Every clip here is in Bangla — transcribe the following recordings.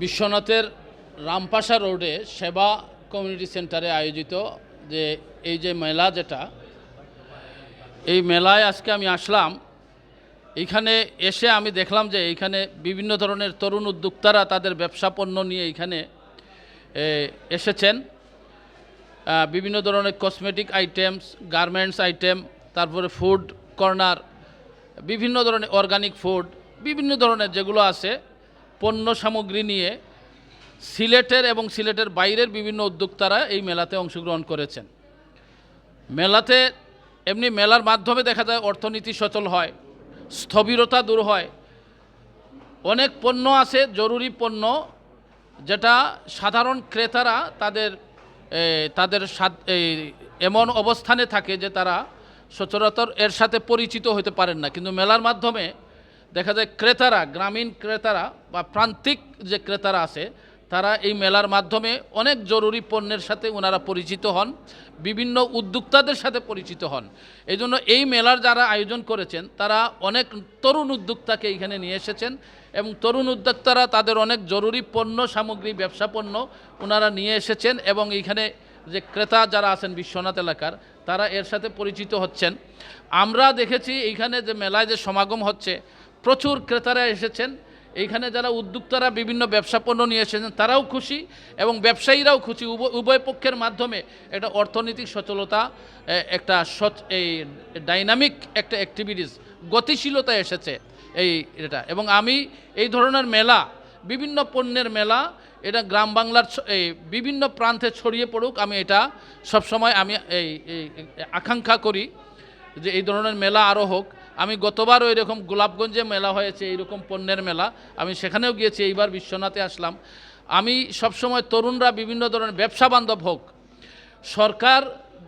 বিশ্বনাথের রামপাশা রোডে সেবা কমিউনিটি সেন্টারে আয়োজিত এই যে মেলা যেটা, এই মেলায় আজকে আমি আসলাম। এইখানে এসে আমি দেখলাম যে এইখানে বিভিন্ন ধরনের তরুণ উদ্যোক্তারা তাদের ব্যবসা পণ্য নিয়ে এইখানে এসেছেন। বিভিন্ন ধরনের কসমেটিক আইটেমস, গার্মেন্টস আইটেম, তারপরে ফুড কর্নার, বিভিন্ন ধরনের অর্গানিক ফুড, বিভিন্ন ধরনের যেগুলো আছে পণ্য সামগ্রী নিয়ে সিলেটের এবং সিলেটের বাইরের বিভিন্ন উদ্যোক্তারা এই মেলাতে অংশগ্রহণ করেছেন। মেলাতে এমনি মেলার মাধ্যমে দেখা যায় অর্থনীতি সচল হয়, স্থবিরতা দূর হয়। অনেক পণ্য আছে, জরুরি পণ্য, যেটা সাধারণ ক্রেতারা তাদের এমন অবস্থানে থাকে যে তারা সচরাচর এর সাথে পরিচিত হতে পারেন না। কিন্তু মেলার মাধ্যমে দেখা যায় ক্রেতারা, গ্রামীণ ক্রেতারা বা প্রান্তিক যে ক্রেতারা আছে, তারা এই মেলার মাধ্যমে অনেক জরুরি পণ্যের সাথে ওনারা পরিচিত হন, বিভিন্ন উদ্যোক্তাদের সাথে পরিচিত হন। এই জন্য এই মেলার যারা আয়োজন করেছেন তারা অনেক তরুণ উদ্যোক্তাকে এইখানে নিয়ে এসেছেন এবং তরুণ উদ্যোক্তারা তাদের অনেক জরুরি পণ্য সামগ্রী, ব্যবসা পণ্য ওনারা নিয়ে এসেছেন এবং এইখানে যে ক্রেতা যারা আছেন বিশ্বনাথ এলাকার, তারা এর সাথে পরিচিত হচ্ছেন। আমরা দেখেছি এইখানে যে মেলায় যে সমাগম হচ্ছে, প্রচুর ক্রেতারা এসেছেন। এইখানে যারা উদ্যোক্তারা বিভিন্ন ব্যবসা পণ্য নিয়ে এসেছেন তারাও খুশি এবং ব্যবসায়ীরাও খুশি। উভয় পক্ষের মাধ্যমে একটা অর্থনৈতিক সচলতা, একটা এই ডাইনামিক একটা অ্যাক্টিভিটিস, গতিশীলতা এসেছে এটা। এবং আমি এই ধরনের মেলা, বিভিন্ন পণ্যের মেলা, এটা গ্রাম বাংলার এই বিভিন্ন প্রান্তে ছড়িয়ে পড়ুক, আমি এটা সবসময় আমি আকাঙ্ক্ষা করি যে এই ধরনের মেলা আরও হোক। আমি গতবার ওই রকম গোলাপগঞ্জে মেলা হয়েছে, এইরকম পণ্যের মেলা, আমি সেখানেও গিয়েছি। এইবার বিশ্বনাথে আসলাম। আমি সবসময় তরুণরা বিভিন্ন ধরনের ব্যবসা বান্ধব হোক, সরকার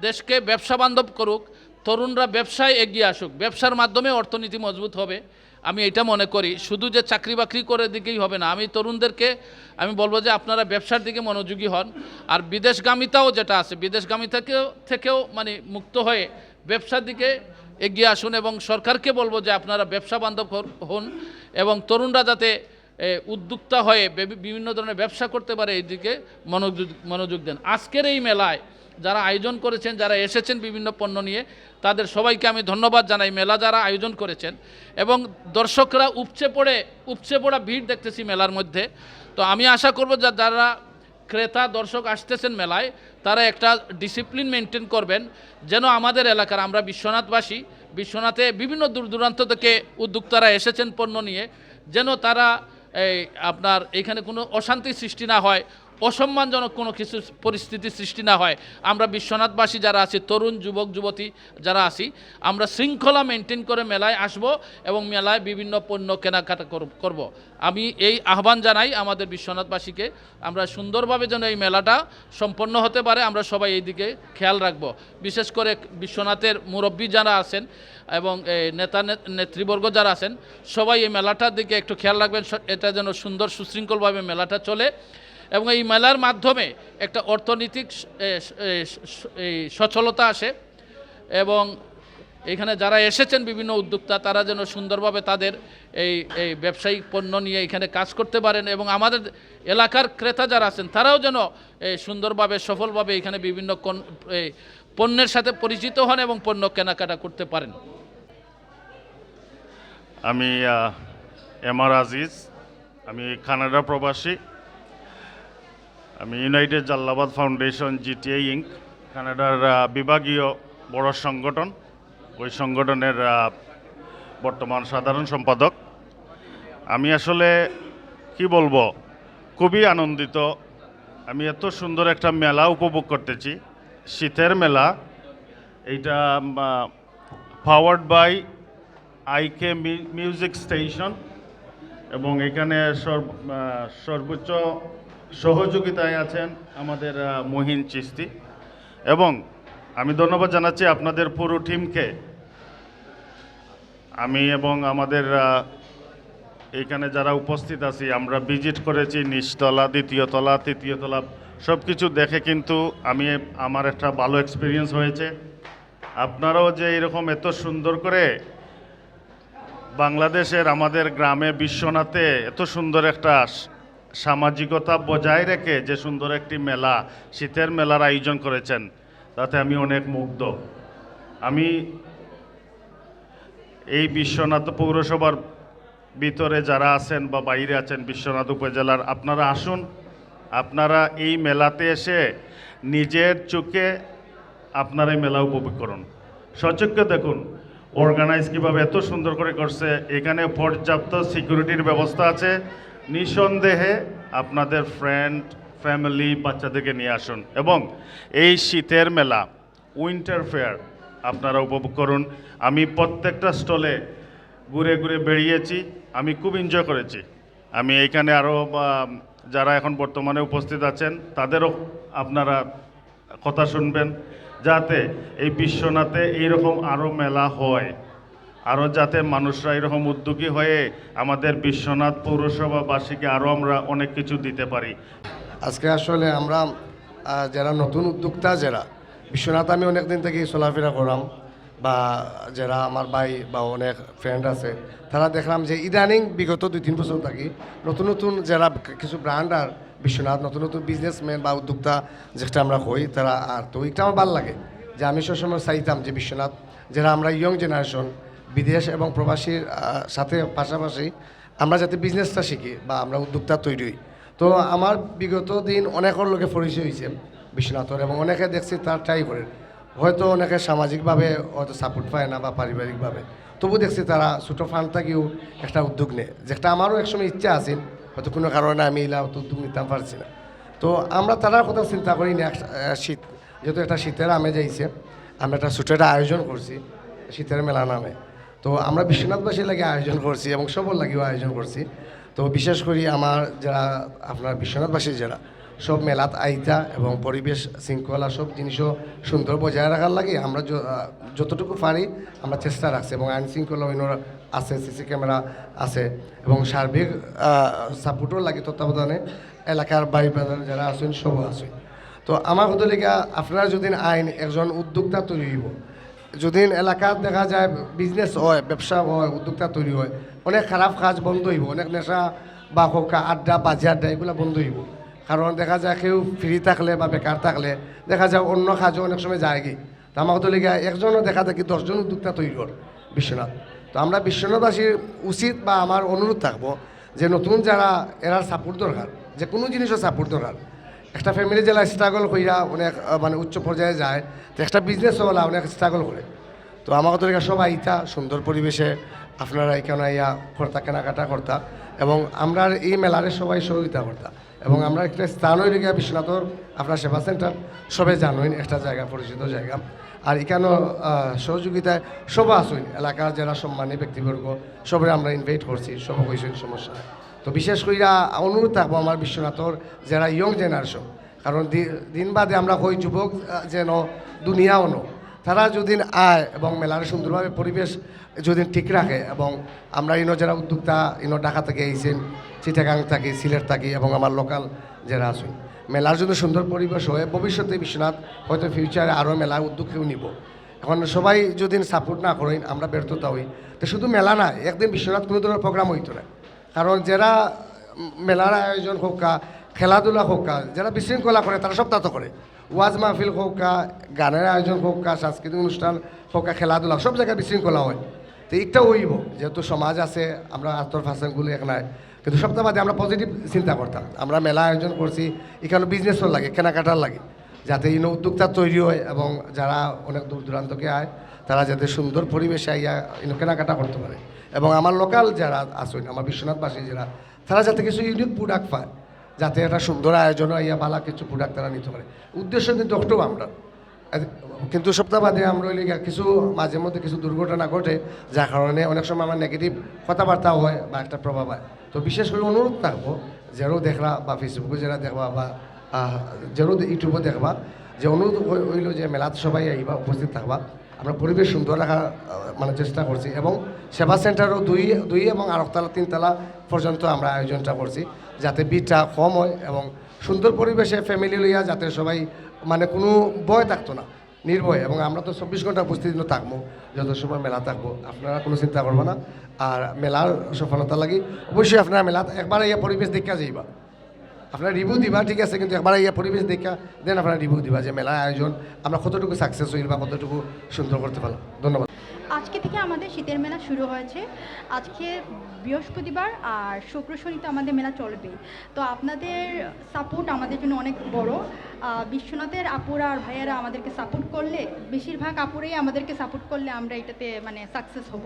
দেশকে ব্যবসা বান্ধব করুক, তরুণরা ব্যবসায় এগিয়ে আসুক, ব্যবসার মাধ্যমে অর্থনীতি মজবুত হবে। আমি এটা মনে করি, শুধু যে চাকরি বাকরি করে দিকেই হবে না। আমি তরুণদেরকে আমি বলবো যে আপনারা ব্যবসার দিকে মনোযোগী হন। আর বিদেশগামিতাও যেটা আছে, বিদেশগামী থেকেও মানে মুক্ত হয়ে ব্যবসার দিকে এগিয়ে আসুন এবং সরকারকে বলবো যে আপনারা ব্যবসা বান্ধব হন এবং তরুণরা যাতে উদ্যোক্তা হয়ে বিভিন্ন ধরনের ব্যবসা করতে পারে, এই দিকে মনোযোগ দেন। আজকের এই মেলায় যারা আয়োজন করেছেন, যারা এসেছেন বিভিন্ন পণ্য নিয়ে, তাদের সবাইকে আমি ধন্যবাদ জানাই। মেলা যারা আয়োজন করেছেন এবং দর্শকরা উপচে পড়া ভিড় দেখতেছি মেলার মধ্যে। তো আমি আশা করব যারা ক্রেতা দর্শক আসতেছেন মেলায়, তারা একটা ডিসিপ্লিন মেনটেন করবেন, যেন আমাদের এলাকার, আমরা বিশ্বনাথবাসী, বিশ্বনাথে বিভিন্ন দূর দূরান্ত থেকে উদ্যোক্তারা এসেছেন পণ্য নিয়ে, যেন তারা আপনার এখানে কোনো অশান্তি সৃষ্টি না হয়, অসম্মানজনক কোনো কিছু পরিস্থিতি সৃষ্টি না হয়। আমরা বিশ্বনাথবাসী যারা আছি, তরুণ যুবক যুবতী যারা আছি, আমরা শৃঙ্খলা মেনটেন করে মেলায় আসব এবং মেলায় বিভিন্ন পণ্য কেনাকাটা করব। আমি এই আহ্বান জানাই আমাদের বিশ্বনাথবাসীকে, আমরা সুন্দরভাবে যেন এই মেলাটা সম্পন্ন হতে পারে, আমরা সবাই এই দিকে খেয়াল রাখব। বিশেষ করে বিশ্বনাথের মুরব্বী যারা আছেন এবং নেতৃবর্গ যারা আছেন, সবাই এই মেলাটার দিকে একটু খেয়াল রাখবেন, এটা যেন সুন্দর সুশৃঙ্খলভাবে মেলাটা চলে এবং এই মেলার মাধ্যমে একটা অর্থনৈতিক সচলতা আসে এবং এখানে যারা এসেছেন বিভিন্ন উদ্যোক্তা, তারা যেন সুন্দরভাবে তাদের এই ব্যবসায়িক পণ্য নিয়ে এখানে কাজ করতে পারেন এবং আমাদের এলাকার ক্রেতা যারা আছেন তারাও যেন সুন্দরভাবে সফলভাবে এখানে বিভিন্ন পণ্যের সাথে পরিচিত হন এবং পণ্য কেনাকাটা করতে পারেন। আমি এমআর আজিজ, আমি কানাডা প্রবাসী। আমি ইউনাইটেড জাল্লাবাদ ফাউন্ডেশন জিটিএ ইঙ্ক, কানাডার বিভাগীয় বড় সংগঠন, ওই সংগঠনের বর্তমান সাধারণ সম্পাদক। আমি আসলে কি বলবো, খুবই আনন্দিত। আমি এত সুন্দর একটা মেলা উপভোগ করতেছি, শীতের মেলা। এইটা পাওয়ার্ড বাই আইকে মিউজিক স্টেশন এবং এখানে সর্বোচ্চ সহযোগিতায় আছেন আমাদের মহিন চিস্তি। এবং আমি ধন্যবাদ জানাচ্ছি আপনাদের পুরো টিমকে। আমি এবং আমাদের এখানে যারা উপস্থিত আছি, আমরা ভিজিট করেছি নিচতলা, দ্বিতীয় তলা, তৃতীয় তলা, সব কিছু দেখে কিন্তু আমার একটা ভালো এক্সপিরিয়েন্স হয়েছে। আপনারাও যে এরকম এত সুন্দর করে বাংলাদেশের আমাদের গ্রামে বিশ্বনাথে এত সুন্দর একটা সামাজিকতা বজায় রেখে যে সুন্দর একটি মেলা, শীতের মেলার আয়োজন করেছেন, তাতে আমি অনেক মুগ্ধ। আমি এই বিশ্বনাথ পৌরসভার ভিতরে যারা আছেন বা বাইরে আছেন বিশ্বনাথ উপজেলার, আপনারা আসুন, আপনারা এই মেলাতে এসে নিজের চোখে আপনারা এই মেলা উপভোগ করুন, সচক্ষে দেখুন অর্গানাইজ কীভাবে এত সুন্দর করে করছে। এখানে পর্যাপ্ত সিকিউরিটির ব্যবস্থা আছে। নিঃসন্দেহে আপনাদের ফ্রেন্ড, ফ্যামিলি, বাচ্চাদেরকে নিয়ে আসুন এবং এই শীতের মেলা, উইন্টার ফেয়ার আপনারা উপভোগ করুন। আমি প্রত্যেকটা স্টলে ঘুরে ঘুরে বেরিয়েছি, আমি খুব এনজয় করেছি। আমি এইখানে আরও যারা এখন বর্তমানে উপস্থিত আছেন তাদেরও আপনারা কথা শুনবেন, যাতে এই বিশ্বনাথে এইরকম আরও মেলা হয়, আরও যাতে মানুষরা এরকম উদ্যোগী হয়ে আমাদের বিশ্বনাথ পৌরসভাবাসীকে আরও আমরা অনেক কিছু দিতে পারি। আজকে আসলে আমরা যারা নতুন উদ্যোক্তা, যারা বিশ্বনাথ আমি অনেক দিন থেকে চলাফেরা করলাম, বা যারা আমার ভাই বা অনেক ফ্রেন্ড আছে, তারা দেখলাম যে ইদানিং বিগত 2-3 বছর থাকি নতুন নতুন যারা কিছু ব্র্যান্ড আর বিশ্বনাথ নতুন নতুন বিজনেসম্যান বা উদ্যোক্তা যেটা আমরা হই তারা, আর তো এটা আমার ভালো লাগে যে আমি সবসময় চাইতাম যে বিশ্বনাথ যারা আমরা ইয়ং জেনারেশন বিদেশ এবং প্রবাসীর সাথে পাশাপাশি আমরা যাতে বিজনেসটা শিখি বা আমরা উদ্যোক্তা তৈরি হই। তো আমার বিগত দিন অনেকের লোকে পরিচয় হয়েছে বিশ্বনাথর, এবং অনেকে দেখছি তার ট্রাই করে, হয়তো অনেকে সামাজিকভাবে হয়তো সাপোর্ট পায় না বা পারিবারিকভাবে, তবু দেখছি তারা ছোটো ফান্ড থেকেও একটা উদ্যোগ নেয়, যেটা আমারও একসময় ইচ্ছা আছে, হয়তো কোনো কারণে আমি এলা উদ্যোগ নিতাম পারছি না। তো আমরা তারার কথা চিন্তা করি না, শীত যেহেতু একটা শীতের আমেজ আইছে, আমরা একটা ছোটো একটা আয়োজন করছি শীতের মেলা নামে। তো আমরা বিশ্বনাথবাসীর লাগে আয়োজন করছি এবং সবর লাগেও আয়োজন করছি। তো বিশেষ করে আমার যারা আপনার বিশ্বনাথবাসীর যারা সব মেলাত আইতা এবং পরিবেশ শৃঙ্খলা সব জিনিসও সুন্দর বজায় রাখার লাগে আমরা যতটুকু পারি আমরা চেষ্টা রাখছি, এবং আইন শৃঙ্খলা অন্যরা আছে, সিসি ক্যামেরা আছে, এবং সার্বিক সাপোর্টও লাগে তত্ত্বাবধানে এলাকার বাড়ি বাজার যারা আছেন সবও আছে। তো আমার হতো লেগে আপনারা যদি আইন একজন উদ্যোক্তা তৈরি হইব, যদি এলাকাত দেখা যায় বিজনেস হয়, ব্যবসা হয়, উদ্যোক্তা তৈরি হয়, অনেক খারাপ কাজ বন্ধ হইব, অনেক নেশা বা হোকা আড্ডা বাজে আড্ডা এগুলো বন্ধ হইব। কারণ দেখা যায় কেউ ফ্রি থাকলে বা বেকার থাকলে দেখা যায় অন্য কাজও অনেক সময় যায় কি। তো আমার তো লেগে একজনও দেখা যায় কি 10 জন উদ্যোক্তা তৈরি কর বিশ্বনাথ। তো আমরা বিশ্বনাথবাসীর উচিত বা আমার অনুরোধ থাকবো যে নতুন যারা এরার সাপোর্ট দরকার, যে কোনো জিনিসও সাপোর্ট দরকার। একটা ফ্যামিলি যারা স্ট্রাগল কইরা অনেক মানে উচ্চ পর্যায়ে যায়, তো একটা বিজনেস হলা অনেক স্ট্রাগল করে। তো আমাকে তো সবাই ইতা সুন্দর পরিবেশে আপনারা এখানে ইয়া কর্তা কেনাকাটা কর্তা, এবং আমরা এই মেলারে সবাই সহযোগিতা করতা, এবং আমরা একটা স্থান হয়ে গিয়ে বিশ্বনাথর আপনার সেবা সেন্টার সবাই জানেন, একটা জায়গা পরিচিত জায়গা। আর এখানেও সহযোগিতায় সবাই আসুন, এলাকার যারা সম্মানী ব্যক্তিবর্গ সবাই আমরা ইনভাইট করছি, সব হয়েছেন সমস্যা। তো বিশেষ করে অনুরোধ থাকবো আমার বিশ্বনাথর যারা ইয়ং জেনারেশন, কারণ দিন বাদে আমরা হই যুবক যেন দুনিয়াও নো, তারা যদি আয় এবং মেলার সুন্দরভাবে পরিবেশ যদি ঠিক রাখে, এবং আমরা ইনো যারা উদ্যোক্তা ইনো ঢাকা থেকে আইছেন, চিটাগাং থাকি, সিলেট থাকি, এবং আমার লোকাল যারা আছেন, মেলার যদি সুন্দর পরিবেশ হয় ভবিষ্যতে বিশ্বনাথ হয়তো ফিউচারে আরও মেলা উদ্যোগ কেউ নিব। এখন সবাই যদি সাপোর্ট না করেন আমরা ব্যর্থতা হই, তো শুধু মেলা না, একদিন বিশ্বনাথ কোনো ধরনের প্রোগ্রাম হইতো না। কারণ যারা মেলার আয়োজন হোক, খেলাধুলা হোক, যারা বিশৃঙ্খলা করে তারা সব তা তো করে, ওয়াজ মাহফিল হোক, গানের আয়োজন হোক, সাংস্কৃতিক অনুষ্ঠান হোক, খেলাধুলা সব জায়গায় বিশৃঙ্খলা হয়। তো এইটা হইব, যেহেতু সমাজ আছে, আমরা আত্মর ফাঁসানগুলো এক নাই, কিন্তু সপ্তাহ বাদে আমরা পজিটিভ চিন্তা করতাম। আমরা মেলা আয়োজন করছি, এখানে বিজনেসও লাগে, কেনাকাটার লাগে, যাতে ইনো উদ্যোক্তা তৈরি হয়, এবং যারা অনেক দূর দূরান্তকে আয় তারা যাতে সুন্দর পরিবেশে আইয়া ইনো কেনাকাটা করতে পারে, এবং আমার লোকাল যারা আসেন আমার বিশ্বনাথবাসী যারা, তারা যাতে কিছু ইউনিক প্রোডাক্ট পায়, যাতে একটা সুন্দর আয়োজন ইয়া ভালো কিছু প্রোডাক্ট তারা নিতে পারে। উদ্দেশ্য কিন্তু একটু আমরা, কিন্তু সপ্তাহ বাদে আমরা ওই কিছু মাঝে মধ্যে কিছু দুর্ঘটনা ঘটে, যার কারণে অনেক সময় আমার নেগেটিভ কথাবার্তা হয় বা একটা প্রভাব হয়। তো বিশেষ করে অনুরোধ থাকবো যারাও দেখবা বা ফেসবুকে যারা দেখবা বা যারাও ইউটিউবে দেখবা, যে অনুরোধ হইল যে মেলাত সবাই আইবা, উপস্থিত থাকবা। আমরা পরিবেশ সুন্দর রাখার মানে চেষ্টা করছি, এবং সেবা সেন্টারও দুই এবং আরেকতলা 3তলা পর্যন্ত আমরা আয়োজনটা করছি, যাতে ভিড়টা কম হয় এবং সুন্দর পরিবেশে ফ্যামিলি লইয়া যাতে সবাই মানে কোনো ভয় থাকতো না, নির্ভয়। এবং আমরা তো 24 ঘন্টা উপস্থিত থাকবো, যত সময় মেলা থাকবো, আপনারা কোনো চিন্তা করবো না। আর মেলার সফলতা লাগি অবশ্যই আপনারা মেলা একবার এই পরিবেশ দেখা যাইবা, আপনারা রিভিউ দিবা ঠিক আছে, কিন্তু একবার ইয়ে পরিবেশ দেখা দেন আপনারা রিভিউ দিবা যে মেলা আয়োজন আমরা কতটুকু সাকসেস হইল বা কতটুকু সুন্দর করতে পারলাম। ধন্যবাদ। আজকে থেকে আমাদের শীতের মেলা শুরু হয়েছে। আজকে বৃহস্পতিবার আর শুক্র শনিতে আমাদের মেলা চলবে। তো আপনাদের সাপোর্ট আমাদের জন্য অনেক বড়। বিশ্বনাথের আপুরা আর ভাইয়ারা আমাদেরকে সাপোর্ট করলে, বেশিরভাগ আপুরাই আমাদেরকে সাপোর্ট করলে আমরা এটাতে মানে সাকসেস হব।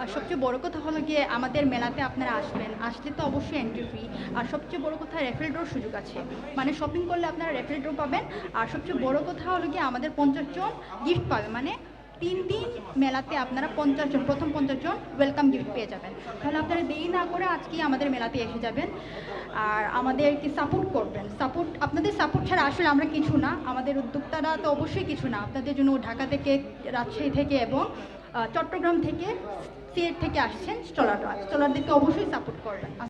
আর সবচেয়ে বড় কথা হলো গিয়ে আমাদের মেলাতে আপনারা আসবেন, আসলে তো অবশ্যই এন্ট্রি ফি। আর সবচেয়ে বড় কথা রেফেল ড্রর সুযোগ আছে, মানে শপিং করলে আপনারা রেফেল ড্র পাবেন। আর সবচেয়ে বড় কথা হলো গিয়ে আমাদের 50 জন গিফট পাবে, মানে 3 দিন মেলাতে আপনারা 50 জন, প্রথম 50 জন ওয়েলকাম গিফট পেয়ে যাবেন। তাহলে আপনারা দেরি না করে আজকেই আমাদের মেলাতে এসে যাবেন আর আমাদেরকে সাপোর্ট করবেন। আপনাদের সাপোর্ট ছাড়া আসলে আমরা কিছু না, আমাদের উদ্যোক্তারা তো অবশ্যই কিছু না। আপনাদের জন্য ঢাকা থেকে, রাজশাহী থেকে এবং চট্টগ্রাম থেকে, সিলেট থেকে আসছেন স্টলারদেরকে অবশ্যই সাপোর্ট করবেন।